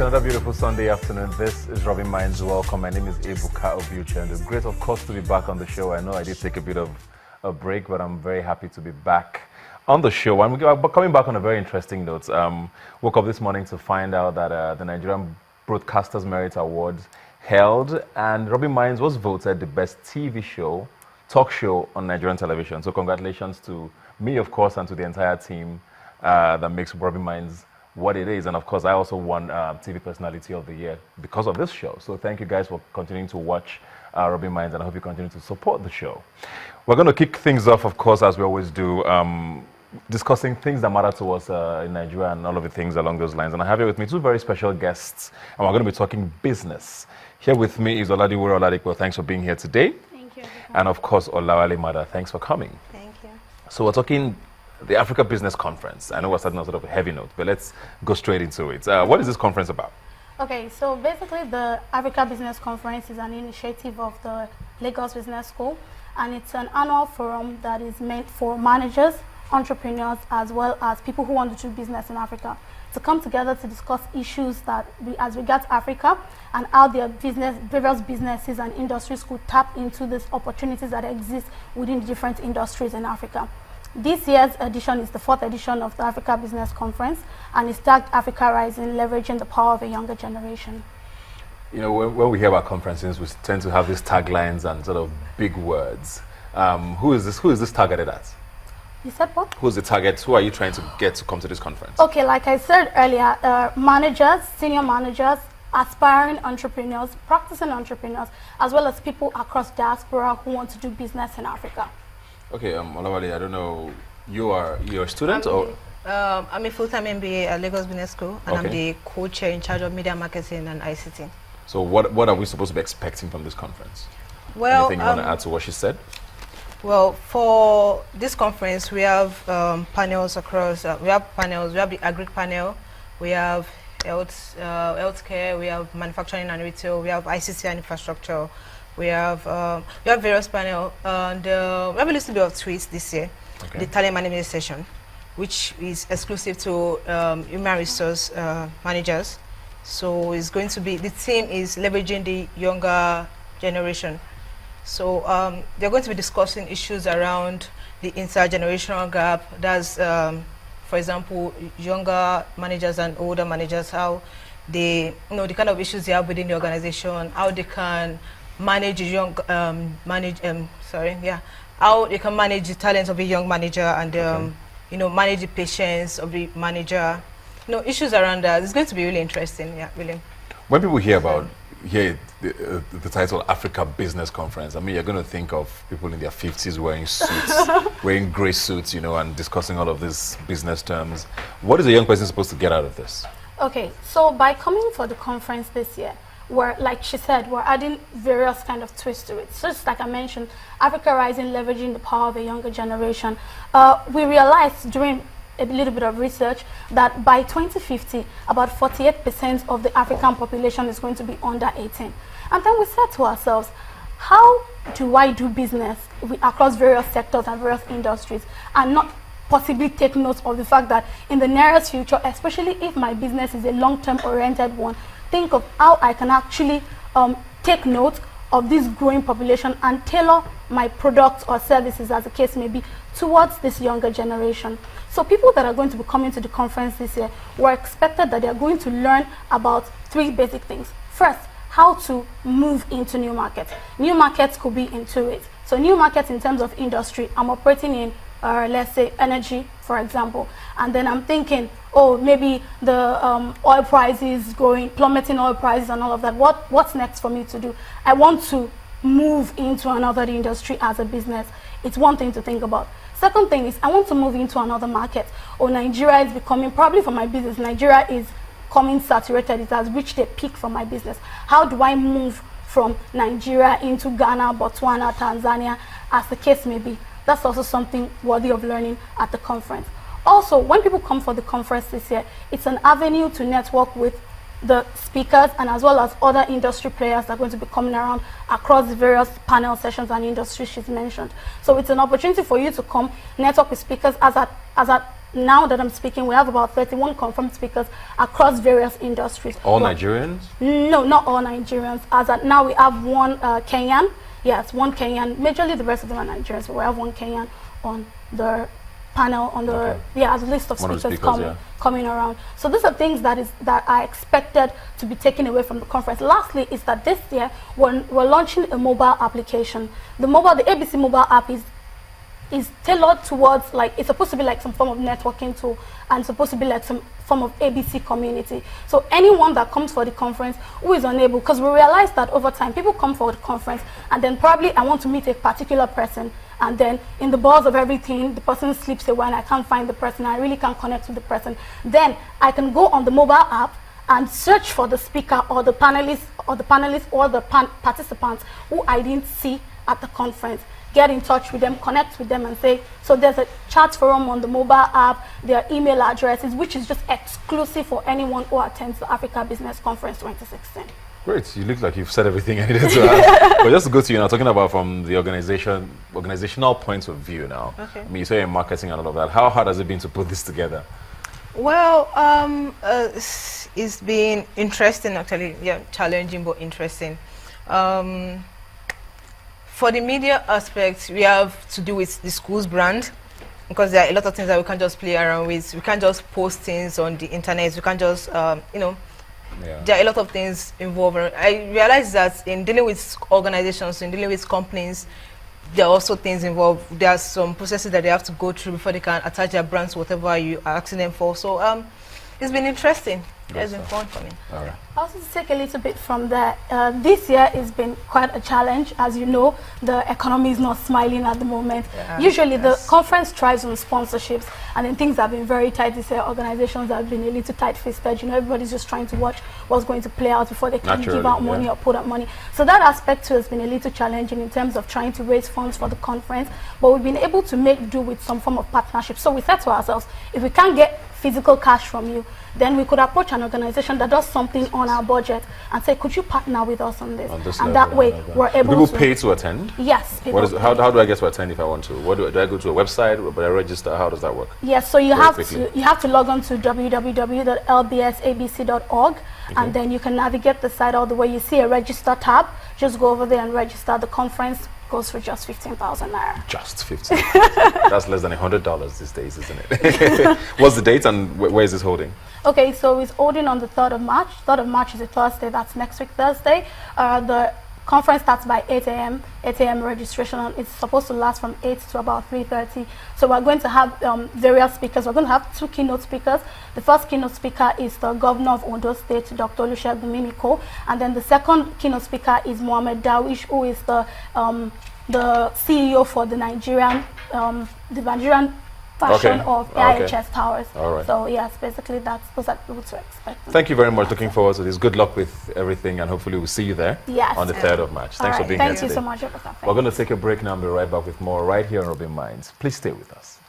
another beautiful Sunday afternoon. This is Rubbin Minds. Welcome. My name is Ebuka Obuche, and it's great, of course, to be back on the show. I know I did take a bit of a break, but I'm very happy to be back on the show. And we're coming back on a very interesting note. Woke up this morning to find out that the Nigerian Broadcasters Merit Awards held, and Rubbin Minds was voted the best TV show, talk show on Nigerian television. So congratulations to me, of course, and to the entire team that makes Rubbin Minds what it is. And of course, I also won TV Personality of the Year because of this show. So thank you guys for continuing to watch Rubbin Minds, and I hope you continue to support the show. We're going to kick things off, of course, as we always do, discussing things that matter to us in Nigeria and all of the things along those lines. And I have here with me two very special guests, and we're going to be talking business. Here with me is Oladiwere Oladipo. Thanks for being here today. Thank you. And of course, Olawale Mada. Thanks for coming. Thank you. So we're talking the Africa Business Conference. I know we're starting on sort of a heavy note, but let's go straight into it. What is this conference about? Okay, so basically the Africa Business Conference is an initiative of the Lagos Business School, and it's an annual forum that is meant for managers, entrepreneurs, as well as people who want to do business in Africa to come together to discuss issues that as regards Africa and how their various businesses and industries could tap into these opportunities that exist within different industries in Africa. This year's edition is the 4th edition of the Africa Business Conference, and it's tagged Africa Rising, leveraging the power of a younger generation. You know, when we hear about conferences, we tend to have these taglines and sort of big words. Who is this targeted at? You said what? Who's the target? Who are you trying to get to come to this conference? Okay, like I said earlier, managers, senior managers, aspiring entrepreneurs, practicing entrepreneurs, as well as people across diaspora who want to do business in Africa. Okay, Olawale, I don't know, you're a student or? I'm a full-time MBA at Lagos Business School, and Okay. I'm the co-chair in charge of media marketing and ICT. So what are we supposed to be expecting from this conference? Well, Anything you want to add to what she said? well, for this conference, we have panels across. We have the agri panel, we have healthcare, we have manufacturing and retail, we have ICT and infrastructure. We have various panels, and we have a little bit of tweets this year. Okay. The talent management session, which is exclusive to human resource managers. So it's going to be, the theme is leveraging the younger generation. So they're going to be discussing issues around the intergenerational gap. That's, for example, younger managers and older managers, how they, the kind of issues they have within the organization, how they can manage a young how they can manage the talents of a young manager, and manage the patience of the manager, issues around that. It's going to be really interesting. Yeah, really. When people hear the title Africa Business Conference, I mean, you're going to think of people in their 50s wearing suits, wearing grey suits, and discussing all of these business terms. What is a young person supposed to get out of this? Okay, so by coming for the conference this year, like she said, we're adding various kind of twists to it. So just like I mentioned, Africa Rising, leveraging the power of a younger generation. We realized during a little bit of research that by 2050, about 48% of the African population is going to be under 18. And then we said to ourselves, how do I do business across various sectors and various industries and not possibly take note of the fact that in the nearest future, especially if my business is a long-term oriented one, think of how I can actually take note of this growing population and tailor my products or services, as the case may be, towards this younger generation. So people that are going to be coming to the conference this year were expected that they are going to learn about 3 basic things. First, how to move into new markets. New markets could be into it. So new markets in terms of industry, I'm operating in let's say energy, for example, and then I'm thinking, oh, maybe the oil prices going, plummeting oil prices and all of that. What's next for me to do? I want to move into another industry as a business. It's one thing to think about. Second thing is I want to move into another market. Or Nigeria is becoming, probably for my business, Nigeria is coming saturated. It has reached a peak for my business. How do I move from Nigeria into Ghana, Botswana, Tanzania, as the case may be? That's also something worthy of learning at the conference. Also, when people come for the conference this year, it's an avenue to network with the speakers and as well as other industry players that are going to be coming around across the various panel sessions and industries she's mentioned. So it's an opportunity for you to come network with speakers as at now that I'm speaking, we have about 31 confirmed speakers across various industries. All Nigerians? No, not all Nigerians. As at now, we have one Kenyan. Yes, one Kenyan. Majorly the rest of them are Nigerians, but we have one Kenyan on the panel, on the the list of speakers coming around. So these are things that are expected to be taken away from the conference. Lastly, is that this year we're launching a mobile application. The ABC mobile app is tailored towards, like, it's supposed to be like some form of networking tool and supposed to be like some form of ABC community. So anyone that comes for the conference who is unable, because we realize that over time people come for the conference and then probably I want to meet a particular person, and then in the buzz of everything the person slips away and I can't find the person, I really can't connect with the person. Then I can go on the mobile app and search for the speaker or the panelists or the participants who I didn't see at the conference. Get in touch with them, connect with them and say, so there's a chat forum on the mobile app, their email addresses, which is just exclusive for anyone who attends the Africa Business Conference 2016. Great, you look like you've said everything I needed to ask. But just to go to you now, talking about from the organizational point of view now. Okay. I mean, you say in marketing and all of that. How hard has it been to put this together? Well, it's been interesting actually. Yeah, challenging but interesting. For the media aspect, we have to do with the school's brand, because there are a lot of things that we can't just play around with. We can't just post things on the internet. We can't just, there are a lot of things involved. I realize that in dealing with organizations, in dealing with companies, there are also things involved. There are some processes that they have to go through before they can attach their brands to whatever you are asking them for. So it's been interesting. It's been fun for me. All right. Also, to take a little bit from there, this year has been quite a challenge. As you know, the economy is not smiling at the moment. Yeah, Usually the conference thrives on sponsorships, and then things have been very tight this year. Organizations have been a little tight-fisted. You know, everybody's just trying to watch what's going to play out before they can give out money or put up money. So that aspect too has been a little challenging in terms of trying to raise funds for the conference, but we've been able to make do with some form of partnership. So we said to ourselves, if we can't get physical cash from you, then we could approach an organization that does something on our budget and say, could you partner with us on this? And that way we're able to... Do people pay to attend? Yes. How do I get to attend if I want to? Do I go to a website? Do I register? How does that work? Yes, so you have to log on to www.lbsabc.org, and then you can navigate the site all the way. You see a register tab. Just go over there and register. The conference goes for just 15,000 naira. Just 15. That's less than $100 these days, isn't it? What's the date and where is this holding? Okay, so it's holding on the 3rd of March. 3rd of March is a Thursday. That's next week Thursday. The conference starts by 8 a.m. 8 a.m. registration. It's supposed to last from 8 to about 3:30. So we're going to have various speakers. We're going to have 2 keynote speakers. The first keynote speaker is the Governor of Ondo State, Dr. Olusegun Mimiko. And then the second keynote speaker is Mohammed Dawish, who is the CEO for the Nigerian version of IHS Towers. All right. So yes, basically those are what to expect. Thank you very much. Looking forward to this. Good luck with everything, and hopefully we'll see you there on the 3rd of March. Thanks for being here today. Thank you so much. We're going to take a break now and be right back with more right here on Rubbin Minds. Please stay with us.